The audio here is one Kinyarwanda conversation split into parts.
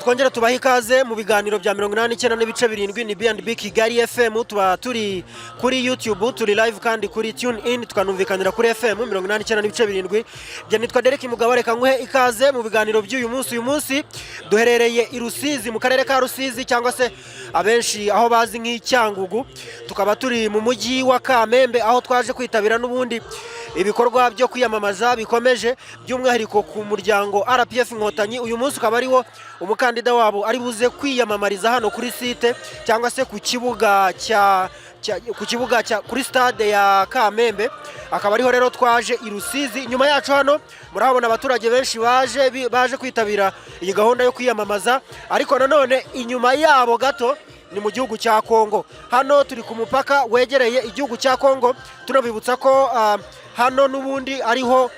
twongera tubaha ikaze mu biganiro bya 89 n'ibice 7 ni B&B Kigali FM. Tuba turi kuri YouTube, turi live kandi kuri Tune In, tukanumvikanira kuri FM 89 n'ibice 7. Je nitwa Derek Mugabo, reka nguhe ikaze mu biganiro by'uyu munsi. Uyu munsi duherereye i Rusizi, mu karere ka Rusizi, cyangwa se abenshi aho bazi nk'Icyangugu. Tukaba turi mu mujyi wa Kamembe, aho twaje kwitabira n'ubundi ibikorwa byo kwiyamamaza bikomeje, by'umwihariko ku muryango RPF Inkotanyi. Uyu munsi ukaba ariho umukandida wabo ari buze kwiyamamariza hano kuri site, cyangwa se ku kibuga kuri stade ya Kamembe. Akaba ariho rero twaje i Rusizi. Inyuma yacu hano murahabona abaturage benshi baje kwitabira iyi gahunda yo kwiyamamaza, ariko nanone inyuma yabo gato ni mu gihugu cya Kongo. Hano turi ku mupaka wegereye igihugu cya Kongo. Tunabibutsa ko hano n'ubundi ariho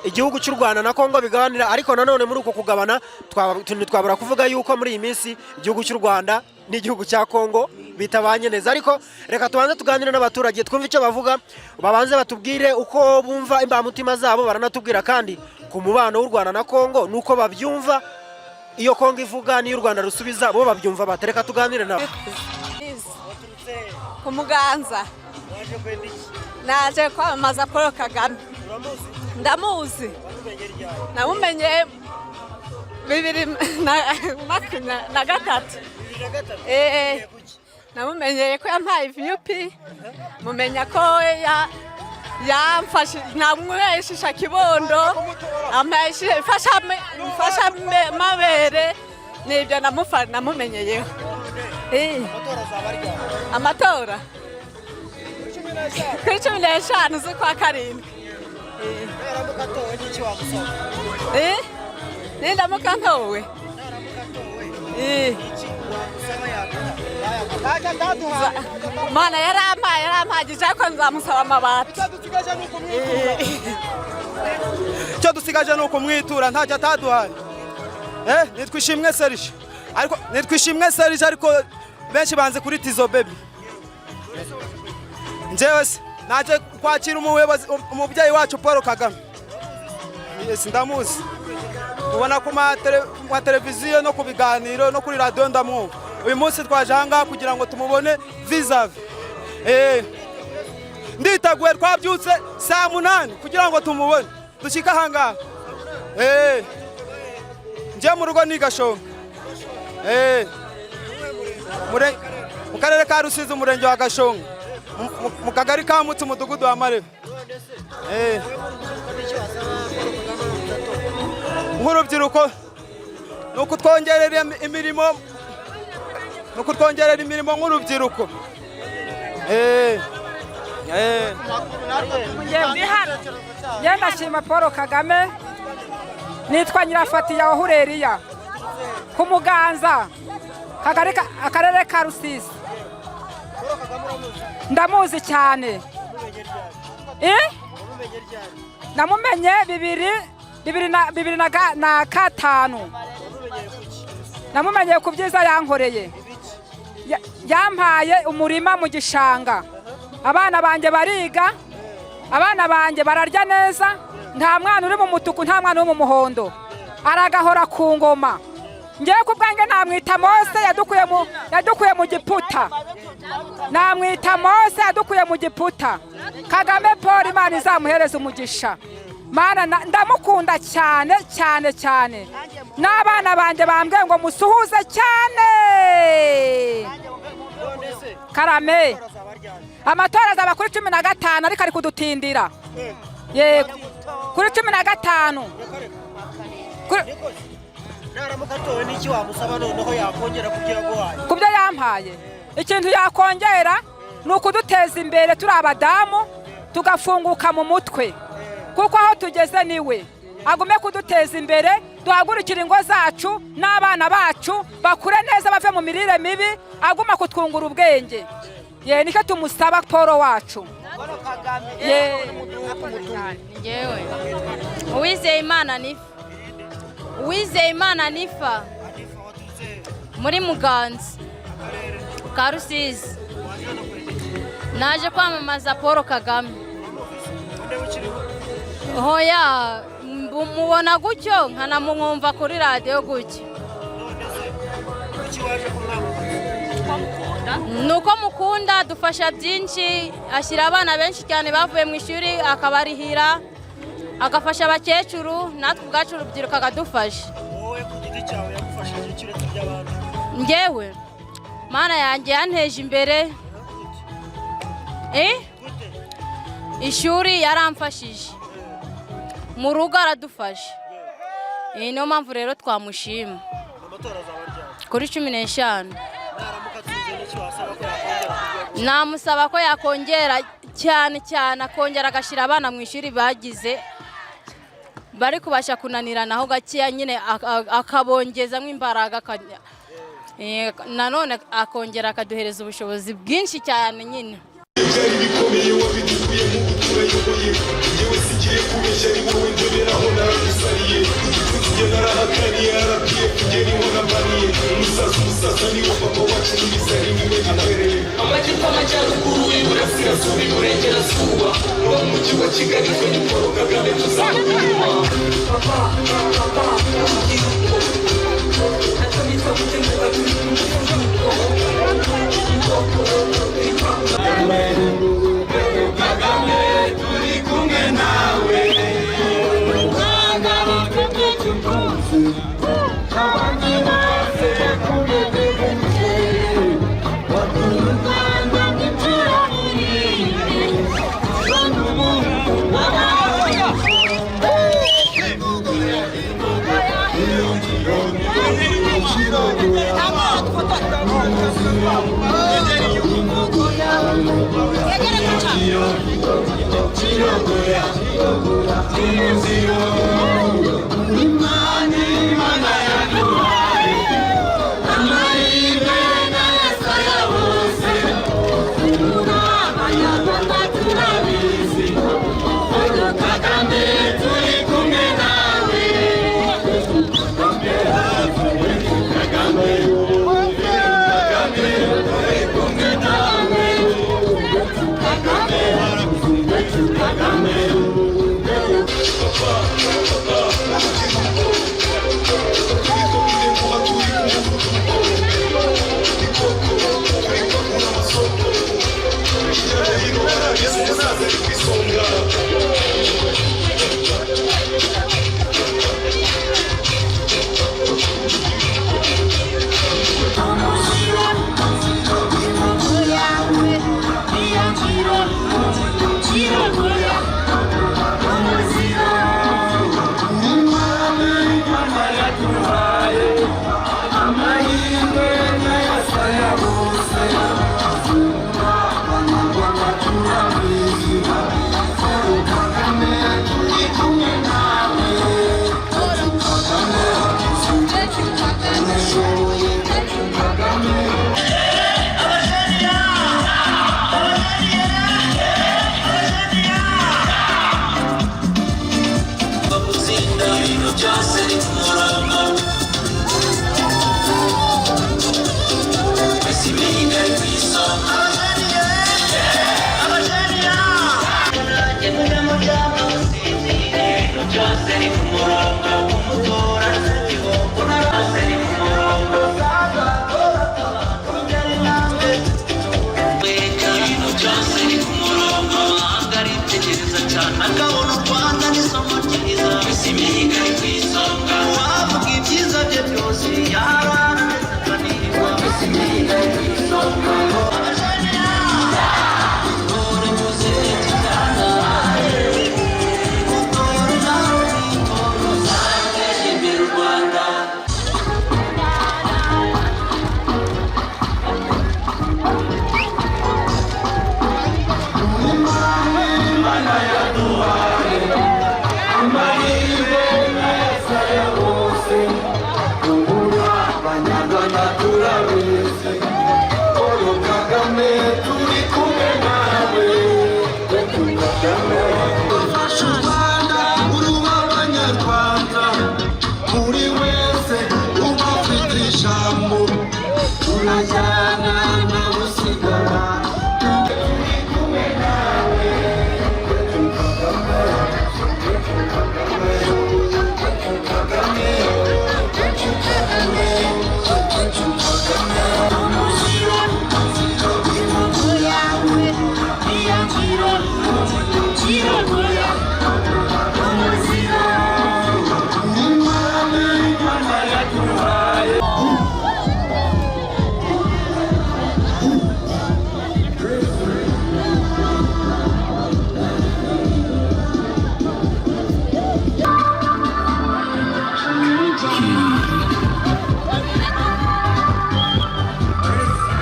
igihugu cy'u Rwanda na Kongo bigabanira, ariko nanone muri uko kugabana twabura kuvuga yuko muri iyi minsi igihugu cy'u Rwanda n'igihugu cya Kongo bitabanye neza. Ariko reka tubanze tuganire n'abaturage, twumve icyo bavuga, babanze batubwire uko bumva imbamutima zabo, baranatubwira kandi ku mubano w'u Rwanda na Kongo nuko babyumva. Iyo Kongo ivuga n'iyo u Rwanda rusubiza bo babyumva batereka tuganire nabo. Ku Muganza naje kwamamaza Paul Kagame. Ndamuzi, namumenye 2023. Namumenye ko yampaye VUP, mumenya ko yamfashe namweshisha kibondo, fasha mabere, nibyo namumenyeyeho. Amatora kuri 15 z'ukwa karindwi. Nindamuka ntowe Mana yarampagije ko nzamusaba amabati. Cyo dusigaje nuko mwitura ntacyo ataduhaye. Nitwishimwe Serge ariko benshi banze kuri Tizo Baby. Njyewe naje kwakira umubyeyi wacu Paul Kagame. Ndamuzi, ubona ku televiziyo no ku biganiro no kuri radio ndamwumva. Uyu munsi twaje hanga kugira ngo tumubone vis-a-vis. Nditaguye twabyutse saa 8 kugira ngo tumubone dushika hanga. Nje mu rugo ni Gashonga. Mu karere ka Rusizi, umurenge wa Gashonga, mu kagari ka Mutsi, umudugudu wa Marebe. Nk'urubyiruko nuko twongerera imirimo nk'urubyiruko. Yenda shima Paul Kagame. Nitwa Nyirafatiya Hureriya ku Muganza, akarere ka Rusizi. Ndamuzi cyane. Namumenye 2005. Namumenye ku byiza yankoreye. Yampaye umurima mu gishanga. Abana banjye bariga, abana banjye bararya neza, nta mwana uri mu mutuku, nta mwana uri mu muhondo. Aragahora ku ngoma. Ngiye kubwange namwita Mose yadukuye mu Giputa. Namwita Mose yadukuye mu Giputa. Kagame Paul, Imana izamuhereza umugisha. Mana ndamukunda cyane cyane cyane. N'abana banjye bambwiye ngo musuhuze cyane. Karame. Amatora azaba kuri 15 ariko ari kudutindira. Yego. Kuri 15. Naramukatowe n'iki wamusaba noneho yakongera kugira ngo waye? Kubyo yampaye. Ikintu yakongera nuko duteza imbere turi abadamu, tugafunguka mu mutwe. Kuko aho tugeze niwe agume kuduteza imbere, duhagurukira ingo zacu n'abana bacu bakure neza, bave mu mirire mibi, aguma kutwungura ubwenge. Nicyo tumusaba Paul wacu. Uwizeyimana Nifa muri Muganza ka Rusizi. Naje kwamamaza Paul Kagame. Hoya mubona gutyo nkanamumwumva kuri radiyo gutyo. Nuko mukunda dufasha byinshi, ashyira abana benshi cyane bavuye mu ishuri akabarihira, agafasha abakecuru, natwe ubwacu urubyiruko akadufasha. wowe ku giti cyawe yagufashije iki uretse iby'abandi? Njyewe Mana yanjye yanteje imbere. Ishuri yaramfashije, mu rugo aradufasha. Niyo mpamvu rero twamushima. Amatora azaba ryari? Kuri 15. Naramuka atsinze n'iki wasaba ko yakongera? Namusaba ko yakongera cyane akongera agashyira abana mu ishuri bagize bari kubasha kunaniranaho gakeya nyine akabongezamo imbaraga, nanone akongera akaduhereza ubushobozi bwinshi cyane nyine. byari bikomeye wabituye mu buturayoboye yewe sigiye kubeshya ari wowe ndeberaho naragusariye tugiye narahakaniye arabwiye kugera iho nabaniye umusaza niwe papa wacu n'ibisari niwe gitwereye amajyepfo amajyaruguru iburasirazuba iburengerazuba no mu mujyi wa Kigali twe ni Paul Kagame tuzamwima Imana